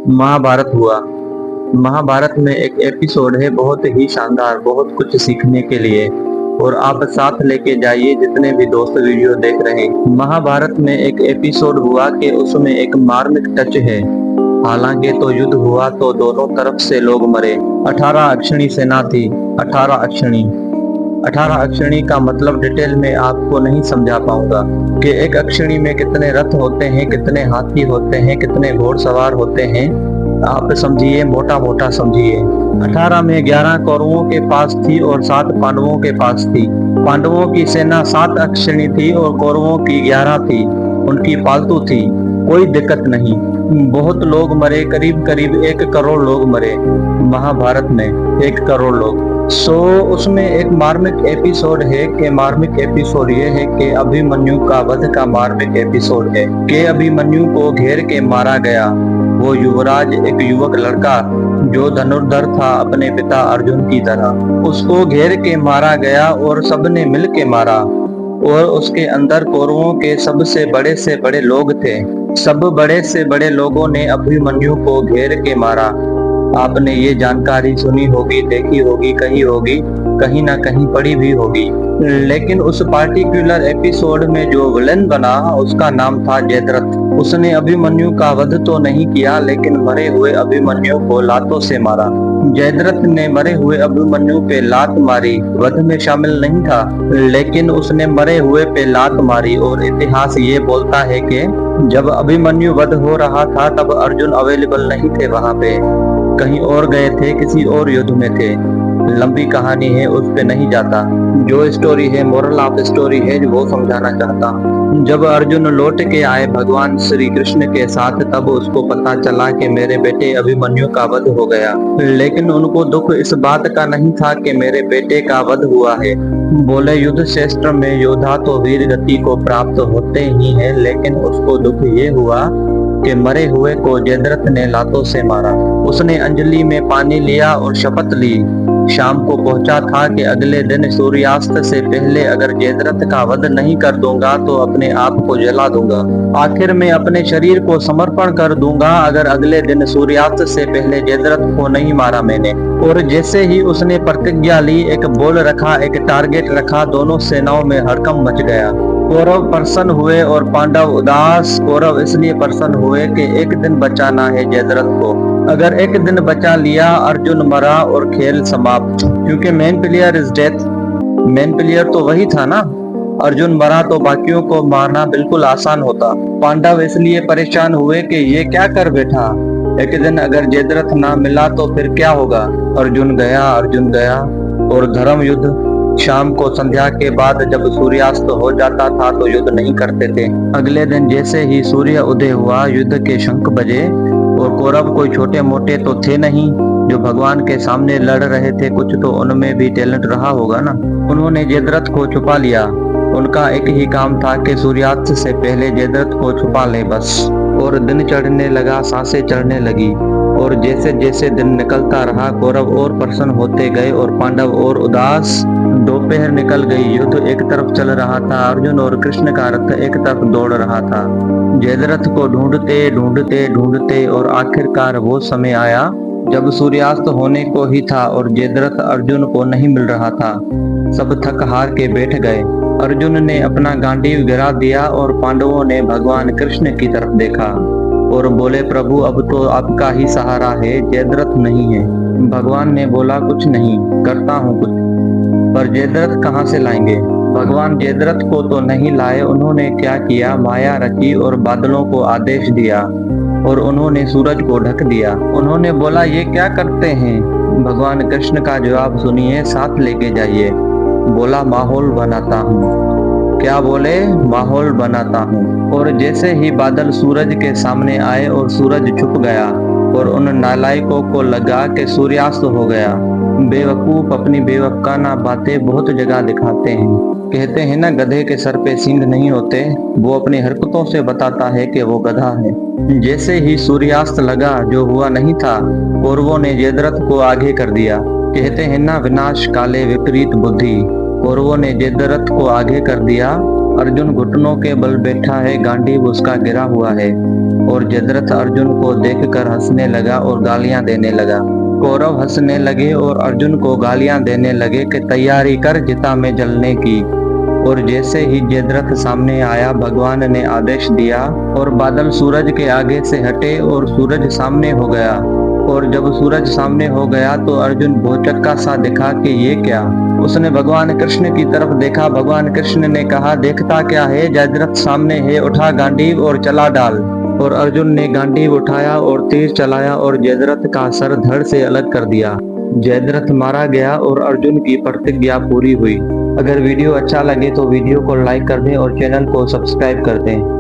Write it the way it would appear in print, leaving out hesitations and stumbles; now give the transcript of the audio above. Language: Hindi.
महाभारत हुआ। महाभारत में एक एपिसोड है बहुत ही शानदार, बहुत कुछ सीखने के लिए। और आप साथ लेके जाइए जितने भी दोस्त वीडियो देख रहे हैं। महाभारत में एक एपिसोड हुआ कि उसमें एक मार्मिक टच है। हालांकि तो युद्ध हुआ तो दोनों तरफ से लोग मरे। 18 अक्षणी सेना थी। 18 अक्षणी। 18 अक्षणी का मतलब डिटेल में आपको नहीं समझा पाऊंगा कि एक अक्षणी में कितने रथ होते हैं, कितने हाथी होते हैं, कितने घोड़सवार होते हैं। आप समझिए, मोटा मोटा समझिए। 18 में 11 कौरवों के पास थी और 7 पांडवों के पास थी। पांडवों की सेना 7 अक्षणी थी और कौरवों की 11 थी। उनकी पालतू थी, कोई दिक्कत नहीं। बहुत लोग मरे, करीब करीब 1 करोड़ लोग मरे महाभारत में। 1 करोड़ लोग। उसमें एक मार्मिक एपिसोड है कि मार्मिक एपिसोड ये है कि अभिमन्यु का वध का मार्मिक एपिसोड है कि अभिमन्यु को घेर के मारा गया। वो युवराज, एक युवक लड़का जो धनुर्धर था अपने पिता अर्जुन की तरह, उसको घेर के मारा गया और सबने मिल के मारा। और उसके अंदर कौरवों के सबसे बड़े से बड़े लोग थे। सब बड़े से बड़े लोगों ने अभिमन्यु को घेर के मारा। आपने ये जानकारी सुनी होगी, देखी होगी, कही होगी, कहीं ना कहीं पढ़ी भी होगी। लेकिन उस पार्टिकुलर एपिसोड में जो विलेन बना उसका नाम था जयद्रथ। उसने अभिमन्यु का वध तो नहीं किया, लेकिन मरे हुए अभिमन्यु को लातों से मारा। जयद्रथ ने मरे हुए अभिमन्यु पे लात मारी, वध में शामिल नहीं था, लेकिन उसने मरे हुए पे लात मारी। और इतिहास ये बोलता है कि जब अभिमन्यु वध हो रहा था तब अर्जुन अवेलेबल नहीं थे वहां पे, कहीं और गए थे, किसी और युद्ध में थे। लंबी कहानी है, उस पे नहीं जाता। जो स्टोरी है, मोरल ऑफ स्टोरी है, वो समझाना चाहता हूँ। जब अर्जुन लौट के आए भगवान श्री कृष्ण के साथ, तब उसको पता चला कि मेरे बेटे अभिमन्यु का वध हो गया। लेकिन उनको दुख इस बात का नहीं था कि मेरे बेटे का वध हुआ है। बोले युद्ध क्षेत्र में योद्धा तो वीर गति को प्राप्त होते ही है, लेकिन उसको दुख ये हुआ कि मरे हुए को जयद्रथ ने लातों से मारा। उसने अंजलि में पानी लिया और शपथ ली। शाम को पहुंचा था कि अगले दिन सूर्यास्त से पहले अगर जयद्रथ का वध नहीं कर दूंगा तो अपने आप को जला दूंगा। आखिर में अपने शरीर को समर्पण कर दूंगा अगर अगले दिन सूर्यास्त से पहले जयद्रथ को नहीं मारा मैंने। और जैसे ही उसने प्रतिज्ञा ली, एक बोल रखा, एक टारगेट रखा, दोनों सेनाओं में हड़कंप मच गया। कौरव प्रसन्न हुए और पांडव उदास। कौरव इसलिए प्रसन्न हुए कि एक दिन बचाना है जयद्रथ को। अगर एक दिन बचा लिया, अर्जुन मरा और खेल समाप्त। क्योंकि main player is death. Main player तो वही था ना। अर्जुन मरा तो बाकियों को मारना बिल्कुल आसान होता। पांडव इसलिए परेशान हुए कि ये क्या कर बैठा, एक दिन अगर जयद्रथ ना मिला तो फिर क्या होगा। अर्जुन गया, अर्जुन गया। और धर्म युद्ध। शाम को संध्या के बाद जब सूर्यास्त हो जाता था तो युद्ध नहीं करते थे। अगले दिन जैसे ही सूर्य उदय हुआ, युद्ध के शंख बजे। और कौरव कोई छोटे मोटे तो थे नहीं जो भगवान के सामने लड़ रहे थे, कुछ तो उनमें भी टैलेंट रहा होगा ना। उन्होंने जयद्रथ को छुपा लिया। उनका एक ही काम था कि सूर्यास्त से पहले जयद्रथ को छुपा ले बस। और दिन चढ़ने लगा, सांसें चढ़ने लगी। और जैसे जैसे दिन निकलता रहा, कौरव और प्रसन्न होते गए और पांडव और उदास। दोपहर निकल गई, युद्ध एक तरफ चल रहा था, अर्जुन और कृष्ण का रथ एक तरफ दौड़ रहा था। जयद्रथ को ढूंढते ढूंढते ढूंढते और आखिरकार वो समय आया जब सूर्यास्त होने को ही था और जयद्रथ अर्जुन को नहीं मिल रहा था। सब थक हार के बैठ गए। अर्जुन ने अपना गांडीव गिरा दिया और पांडवों ने भगवान कृष्ण की तरफ देखा और बोले, प्रभु अब तो आपका ही सहारा है, जयद्रथ नहीं है। भगवान ने बोला, कुछ नहीं, करता हूँ कुछ, पर जयद्रथ कहाँ से लाएंगे। भगवान जयद्रथ को तो नहीं लाए। उन्होंने क्या किया, माया रची और बादलों को आदेश दिया और उन्होंने सूरज को ढक दिया। उन्होंने बोला, ये क्या करते हैं। भगवान कृष्ण का जवाब सुनिए, साथ लेके जाइए। बोला, माहौल बनाता हूँ। क्या बोले, माहौल बनाता हूँ। और जैसे ही बादल सूरज के सामने आए और सूरज छुप गया और उन नालायकों को लगा कि सूर्यास्त हो गया। बेवकूफ अपनी बेवकाना बातें बहुत जगह दिखाते हैं। कहते हैं ना, गधे के सर पे सींग नहीं होते। वो अपनी हरकतों से बताता है कि वो गधा है। जैसे ही सूर्यास्त लगा, जो हुआ नहीं था, कौरवों ने जयद्रथ को आगे कर दिया। कहते हैं ना, विनाश काले विपरीत बुद्धि। कौरवों ने जयद्रथ को आगे कर दिया। अर्जुन घुटनों के बल बैठा है, गांडीव उसका गिरा हुआ है। और जयद्रथ अर्जुन को देखकर हंसने लगा और गालियां देने लगा। कौरव हंसने लगे और अर्जुन को गालियां देने लगे कि तैयारी कर चिता में जलने की। और जैसे ही जयद्रथ सामने आया, भगवान ने आदेश दिया और बादल सूरज के आगे से हटे और सूरज सामने हो गया। और जब सूरज सामने हो गया तो अर्जुन भौचक्का सा दिखा कि ये क्या। उसने भगवान कृष्ण की तरफ देखा। भगवान कृष्ण ने कहा, देखता क्या है, जयद्रथ सामने है, उठा गांडीव और चला डाल। और अर्जुन ने गांडीव उठाया और तीर चलाया और जयद्रथ का सर धड़ से अलग कर दिया। जयद्रथ मारा गया और अर्जुन की प्रतिज्ञा पूरी हुई। अगर वीडियो अच्छा लगे तो वीडियो को लाइक कर दें और चैनल को सब्सक्राइब कर दें।